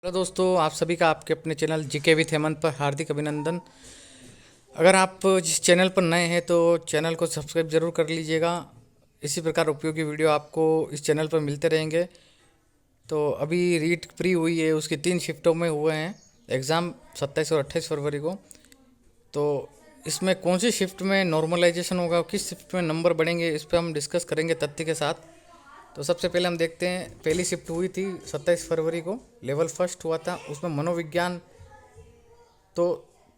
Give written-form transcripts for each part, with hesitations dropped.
Hello दोस्तों, आप सभी का आपके अपने चैनल जीके विथ हेमंत पर हार्दिक अभिनंदन। अगर आप जिस चैनल पर नए हैं तो चैनल को सब्सक्राइब जरूर कर लीजिएगा। इसी प्रकार उपयोगी वीडियो आपको इस चैनल पर मिलते रहेंगे। तो अभी रीट प्री हुई है, उसकी 3 शिफ्टों में हुए हैं एग्ज़ाम, 27 और 28 फरवरी को। तो इसमें कौन सी शिफ्ट में नॉर्मलाइजेशन होगा, किस शिफ्ट में नंबर बढ़ेंगे, इस पर हम डिस्कस करेंगे तथ्य के साथ। तो सबसे पहले हम देखते हैं, पहली शिफ्ट हुई थी 27 फरवरी को, लेवल फर्स्ट हुआ था। उसमें मनोविज्ञान तो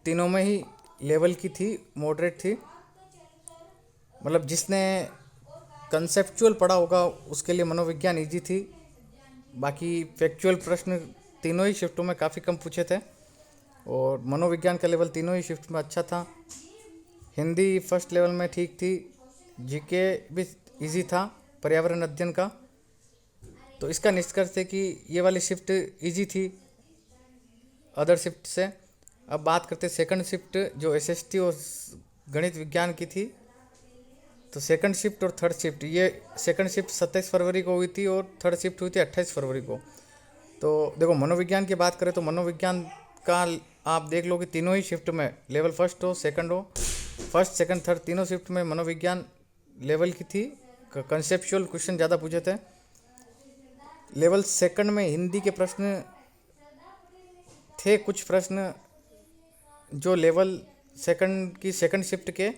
तीनों में ही लेवल की थी, मॉडरेट थी। मतलब जिसने कंसेप्चुअल पढ़ा होगा उसके लिए मनोविज्ञान इजी थी। बाकी फैक्चुअल प्रश्न तीनों ही शिफ्टों में काफ़ी कम पूछे थे और मनोविज्ञान का लेवल तीनों ही शिफ्ट में अच्छा था। हिंदी फर्स्ट लेवल में ठीक थी, जीके भी इजी था, पर्यावरण अध्ययन का। तो इसका निष्कर्ष है कि ये वाली शिफ्ट इजी थी अदर शिफ्ट से। अब बात करते हैं सेकंड शिफ्ट, जो एसएसटी और गणित विज्ञान की थी। तो सेकंड शिफ्ट और थर्ड शिफ्ट, ये सेकंड शिफ्ट 27 फरवरी को हुई थी और थर्ड शिफ्ट हुई थी 28 फरवरी को। तो देखो, मनोविज्ञान की बात करें तो मनोविज्ञान का आप देख लो कि तीनों ही शिफ्ट में लेवल फर्स्ट हो सेकंड हो, फर्स्ट सेकंड थर्ड तीनों शिफ्ट में मनोविज्ञान लेवल की थी। कंसेप्चुअल क्वेश्चन ज़्यादा पूछे थे। लेवल सेकंड में हिंदी के प्रश्न थे, कुछ प्रश्न जो लेवल सेकंड की सेकंड शिफ्ट के,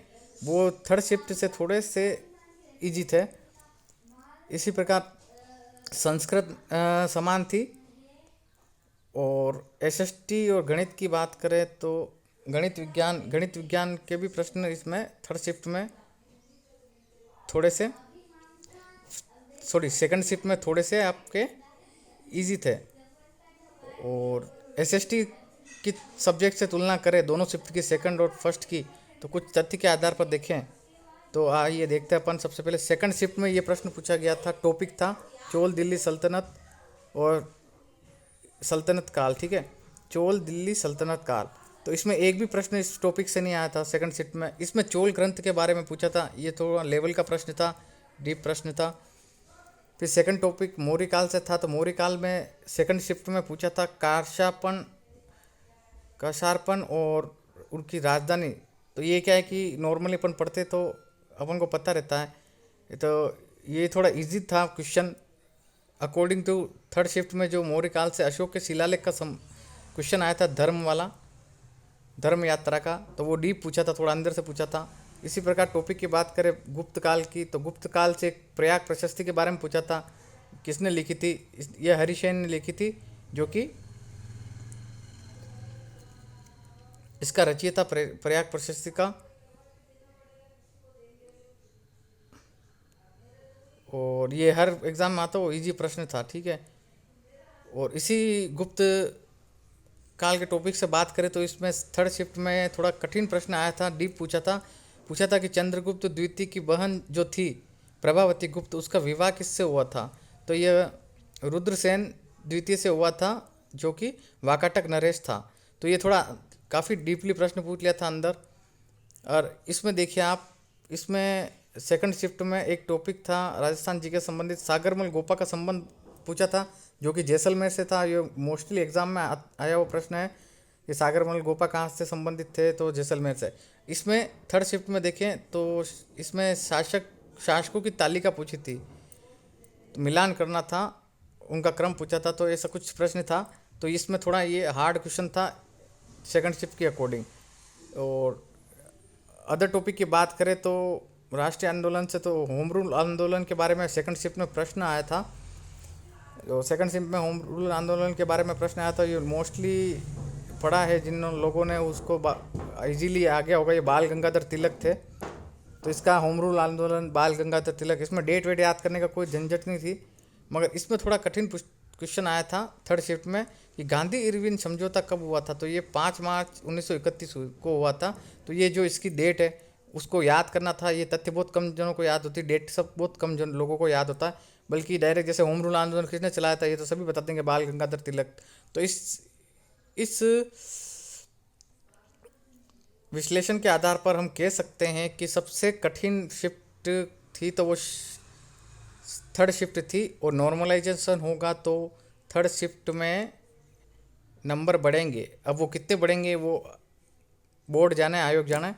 वो थर्ड शिफ्ट से थोड़े से इजी थे। इसी प्रकार संस्कृत समान थी। और एसएसटी और गणित की बात करें तो गणित विज्ञान के भी प्रश्न इसमें थर्ड शिफ्ट में थोड़े से, सॉरी सेकंड शिफ्ट में थोड़े से आपके इजी थे। और एसएसटी की सब्जेक्ट से तुलना करें दोनों शिफ्ट की, सेकंड और फर्स्ट की, तो कुछ तथ्य के आधार पर देखें तो आइए देखते हैं अपन। सबसे पहले सेकंड शिफ्ट में ये प्रश्न पूछा गया था, टॉपिक था चोल दिल्ली सल्तनत और सल्तनत काल। ठीक है, चोल दिल्ली सल्तनत काल। तो इसमें एक भी प्रश्न इस टॉपिक से नहीं आया था सेकंड शिफ्ट में। इसमें चोल ग्रंथ के बारे में पूछा था, ये थोड़ा लेवल का प्रश्न था, डीप प्रश्न था। फिर सेकंड टॉपिक मौर्य काल से था, तो मौर्य काल में सेकंड शिफ्ट में पूछा था कशारपन और उनकी राजधानी। तो ये क्या है कि नॉर्मली अपन पढ़ते तो अपन को पता रहता है, तो ये थोड़ा इजी था question. According to third shift में जो मौर्य काल से अशोक के शिलालेख का क्वेश्चन आया था, धर्म वाला, धर्म यात्रा का, तो वो डीप पूछा था, थोड़ा अंदर से पूछा था। इसी प्रकार टॉपिक की बात करें गुप्त काल की, तो गुप्त काल से एक प्रयाग प्रशस्ति के बारे में पूछा था। किसने लिखी थी? ये हरिसेन ने लिखी थी, जो कि इसका रचयिता प्रयाग प्रशस्ति का। और ये हर एग्जाम में आता, वो इजी प्रश्न था। ठीक है, और इसी गुप्त काल के टॉपिक से बात करें तो इसमें थर्ड शिफ्ट में थोड़ा कठिन प्रश्न आया था, डीप पूछा था कि चंद्रगुप्त द्वितीय की बहन जो थी प्रभावती गुप्त, उसका विवाह किससे हुआ था? तो यह रुद्रसेन द्वितीय से हुआ था, जो कि वाकाटक नरेश था। तो ये थोड़ा काफ़ी डीपली प्रश्न पूछ लिया था अंदर। और इसमें देखिए आप, इसमें सेकंड शिफ्ट में एक टॉपिक था राजस्थान जी के संबंधित, सागरमल गोपा का संबंध पूछा था, जो कि जैसलमेर से था। ये मोस्टली एग्जाम में आया हुआ प्रश्न है कि सागरमल गोपा कहाँ से संबंधित थे, तो जैसलमेर से। इसमें थर्ड शिफ्ट में देखें तो इसमें शासकों की तालिका पूछी थी, तो मिलान करना था, उनका क्रम पूछा था, तो ऐसा कुछ प्रश्न था। तो इसमें थोड़ा ये हार्ड क्वेश्चन था सेकंड शिफ्ट के अकॉर्डिंग। और अदर टॉपिक की बात करें तो राष्ट्रीय आंदोलन से, तो होम रूल आंदोलन के बारे में सेकंड शिफ्ट में प्रश्न आया था। जो सेकंड शिफ्ट में होम रूल आंदोलन के बारे में प्रश्न आया था, ये मोस्टली पढ़ा है जिन लोगों ने, उसको इजीली आ गया होगा। ये बाल गंगाधर तिलक थे, तो इसका होम रूल आंदोलन बाल गंगाधर तिलक। इसमें डेट वेट याद करने का कोई झंझट नहीं थी, मगर इसमें थोड़ा कठिन क्वेश्चन आया था थर्ड शिफ्ट में कि गांधी इरविन समझौता कब हुआ था? तो ये 5 मार्च 1931 को हुआ था। तो ये जो इसकी डेट है उसको याद करना था। ये तथ्य बहुत कम जनों को याद होती है, डेट सब बहुत कम लोगों को याद होता है। बल्कि डायरेक्ट जैसे होम रूल आंदोलन किसने चलाया था, ये तो सभी बता देंगे, बाल गंगाधर तिलक। तो इस विश्लेषण के आधार पर हम कह सकते हैं कि सबसे कठिन शिफ्ट थी तो वो थर्ड शिफ्ट थी। और नॉर्मलाइजेशन होगा तो थर्ड शिफ्ट में नंबर बढ़ेंगे। अब वो कितने बढ़ेंगे वो बोर्ड जाने, आयोग जाने।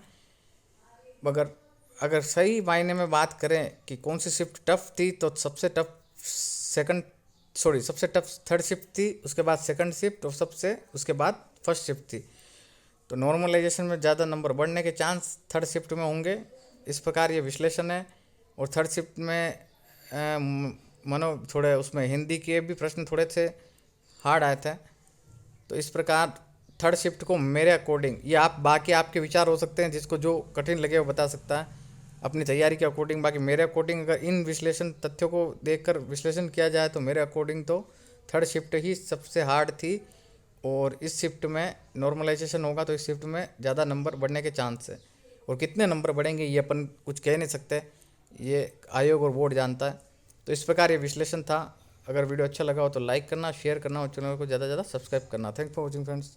मगर अगर सही मायने में बात करें कि कौन सी शिफ्ट टफ थी, तो सबसे टफ थर्ड शिफ्ट थी, उसके बाद सेकंड शिफ्ट, और सबसे उसके बाद फर्स्ट शिफ्ट थी। तो नॉर्मलाइजेशन में ज़्यादा नंबर बढ़ने के चांस थर्ड शिफ्ट में होंगे। इस प्रकार ये विश्लेषण है। और थर्ड शिफ्ट में मानो थोड़े उसमें हिंदी के भी प्रश्न थोड़े थे, हार्ड आए थे। तो इस प्रकार थर्ड शिफ्ट को मेरे अकॉर्डिंग, ये आप बाकी आपके विचार हो सकते हैं, जिसको जो कठिन लगे वो बता सकता है अपनी तैयारी के अकॉर्डिंग। बाकी मेरे अकॉर्डिंग अगर इन विश्लेषण तथ्यों को देखकर विश्लेषण किया जाए तो मेरे अकॉर्डिंग तो थर्ड शिफ्ट ही सबसे हार्ड थी। और इस शिफ्ट में नॉर्मलाइजेशन होगा तो इस शिफ्ट में ज़्यादा नंबर बढ़ने के चांस है। और कितने नंबर बढ़ेंगे ये अपन कुछ कह नहीं सकते, ये आयोग और बोर्ड जानता है। तो इस प्रकार ये विश्लेषण था। अगर वीडियो अच्छा लगा हो तो लाइक करना, शेयर करना और चैनल को ज़्यादा से ज़्यादा सब्सक्राइब करना। Thanks for watching friends.